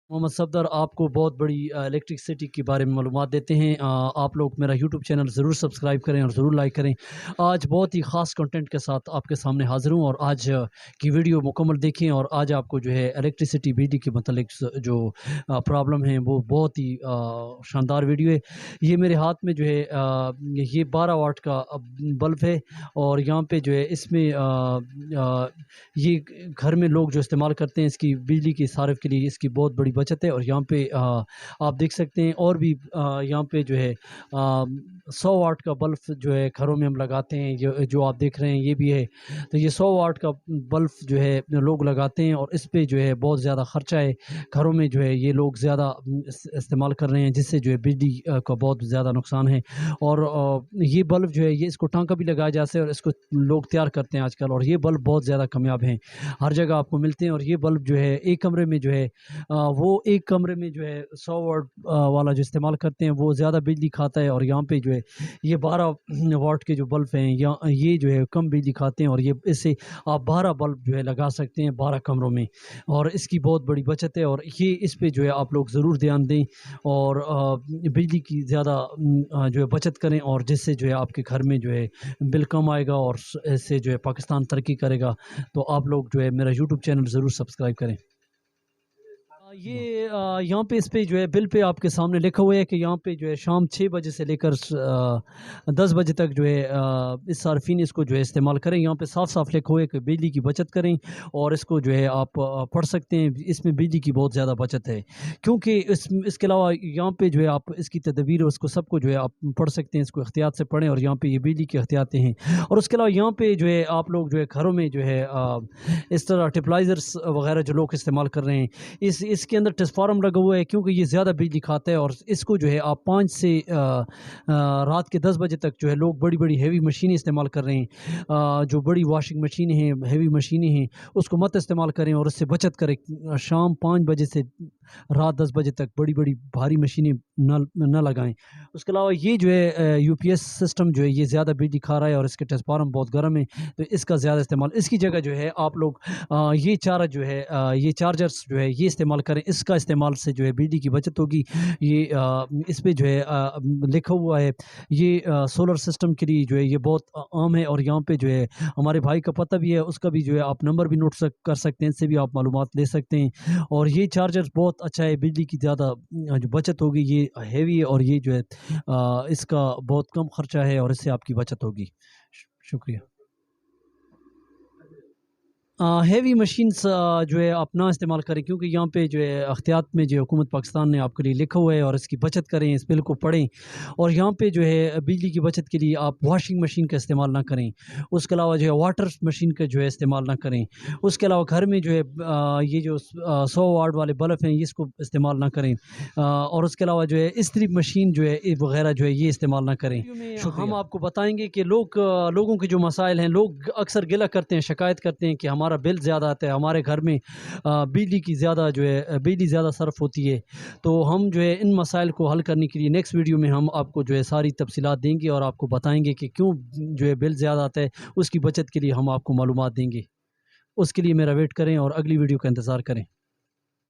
मोहम्मद सफदर आपको बहुत बड़ी इलेक्ट्रिसिटी के बारे में मालूमात देते हैं। आप लोग मेरा यूट्यूब चैनल ज़रूर सब्सक्राइब करें और ज़रूर लाइक करें। आज बहुत ही ख़ास कंटेंट के साथ आपके सामने हाज़िर हूँ और आज की वीडियो मुकम्मल देखें। और आज आपको जो है इलेक्ट्रिसिटी बिजली के मतलब जो प्रॉब्लम है वो बहुत ही शानदार वीडियो है। ये मेरे हाथ में जो है ये 12 वाट का बल्ब है और यहाँ पे जो है इसमें ये घर में लोग जो इस्तेमाल करते हैं इसकी बिजली के सारिफ के लिए इसकी बहुत बड़ी बचत है। और यहाँ पे आप देख सकते हैं और भी यहाँ पे जो है 100 वाट का बल्ब जो है घरों में हम लगाते हैं, जो आप देख रहे हैं ये भी है। तो ये 100 वाट का बल्ब जो है लोग लगाते हैं और इस पे जो है बहुत ज़्यादा ख़र्चा है घरों में, जो है ये लोग ज़्यादा इस्तेमाल कर रहे हैं जिससे जो है बिजली का बहुत ज़्यादा नुकसान है। और ये बल्ब जो है ये इसको टांका भी लगाया जाता है और इसको लोग तैयार करते हैं आजकल। और ये बल्ब बहुत ज़्यादा कामयाब हैं, हर जगह आपको मिलते हैं। और ये बल्ब जो है एक कमरे में जो है वो एक कमरे में जो है 100 वाट वाला जो इस्तेमाल करते हैं वो ज़्यादा बिजली खाता है। और यहाँ पे जो है ये 12 वाट के जो बल्ब हैं ये जो है कम बिजली खाते हैं और ये इससे आप 12 बल्ब जो है लगा सकते हैं 12 कमरों में और इसकी बहुत बड़ी बचत है। और ये इस पे जो है आप लोग ज़रूर ध्यान दें और बिजली की ज़्यादा जो है बचत करें और जिससे जो है आपके घर में जो है बिल कम आएगा और इससे जो है पाकिस्तान तरक्की करेगा। तो आप लोग जो है मेरा यूट्यूब चैनल ज़रूर सब्सक्राइब करें। ये यहाँ पे इस पे जो है बिल पे आपके सामने लिखा हुआ है कि यहाँ पे जो है शाम 6 बजे से लेकर 10 बजे तक जो है इस सार्फिन इसको जो है इस्तेमाल करें। यहाँ पे साफ साफ लिखा हुआ है कि बिजली की बचत करें और इसको जो है आप पढ़ सकते हैं। इसमें बिजली की बहुत ज़्यादा बचत है क्योंकि इसके अलावा यहाँ पे जो है आप इसकी तदबीर उसको सबको जो है आप पढ़ सकते हैं, इसको एहतियात से पढ़ें। और यहाँ पे ये बिजली की एहतियातें हैं। और उसके अलावा यहाँ पे जो है आप लोग जो है घरों में जो है इस तरह टिपलाइज़र्स वगैरह जो लोग इस्तेमाल कर रहे हैं इसके अंदर ट्रांसफार्मर लगा हुआ है क्योंकि ये ज़्यादा बिजली खाता है। और इसको जो है आप 5 से रात के 10 बजे तक जो है लोग बड़ी बड़ी हैवी मशीनें इस्तेमाल कर रहे हैं, जो बड़ी वॉशिंग मशीनें हैं, हैवी मशीनें हैं, उसको मत इस्तेमाल करें और उससे बचत करें। शाम 5 बजे से रात 10 बजे तक बड़ी बड़ी भारी मशीनें न लगाएं। उसके अलावा ये जो है यूपीएस सिस्टम जो है ये ज़्यादा बिजली खा रहा है और इसके ट्रांसफार्मर बहुत गर्म है, तो इसका ज़्यादा इस्तेमाल इसकी जगह जो है आप लोग ये चार्ज जो है ये चार्जर्स जो है ये इस्तेमाल करें। इसका इस्तेमाल से जो है बिजली की बचत होगी। ये इस पे जो है लिखा हुआ है ये सोलर सिस्टम के लिए जो है ये बहुत आम है। और यहाँ पे जो है हमारे भाई का पता भी है, उसका भी जो है आप नंबर भी नोट कर सकते हैं, इससे भी आप मालूमात ले सकते हैं। और ये चार्जर बहुत अच्छा है, बिजली की ज़्यादा जो बचत होगी, ये हैवी है और ये जो है इसका बहुत कम खर्चा है और इससे आपकी बचत होगी। शुक्रिया। हैवी मशीन्स जो है आप ना इस्तेमाल करें क्योंकि यहाँ पे जो है एहतियात में जो हुकूमत पाकिस्तान ने आपके लिए लिखा हुआ है और इसकी बचत करें, इस बिल को पढ़ें। और यहाँ पे जो है बिजली की बचत के लिए आप वॉशिंग मशीन का इस्तेमाल ना करें। उसके अलावा जो है वाटर मशीन का जो है इस्तेमाल ना करें। उसके अलावा घर में जो है ये जो 100 वाट वाले बल्ब हैं इसको इस्तेमाल ना करें। और उसके अलावा जो है इस्त्री मशीन जो है वगैरह जो है ये इस्तेमाल ना करें। हम आपको बताएंगे कि लोगों के जो मसाइल हैं, लोग अक्सर गिला करते हैं, शिकायत करते हैं कि हमारा बिल ज़्यादा आता है, हमारे घर में बिजली की ज़्यादा जो है बिजली ज़्यादा सर्फ होती है। तो हम जो है इन मसाइल को हल करने के लिए नेक्स्ट वीडियो में हम आपको जो है सारी तफसीलात देंगे और आपको बताएंगे कि क्यों जो है बिल ज़्यादा आता है, उसकी बचत के लिए हम आपको मालूमात देंगे। उसके लिए मेरा वेट करें और अगली वीडियो का इंतज़ार करें।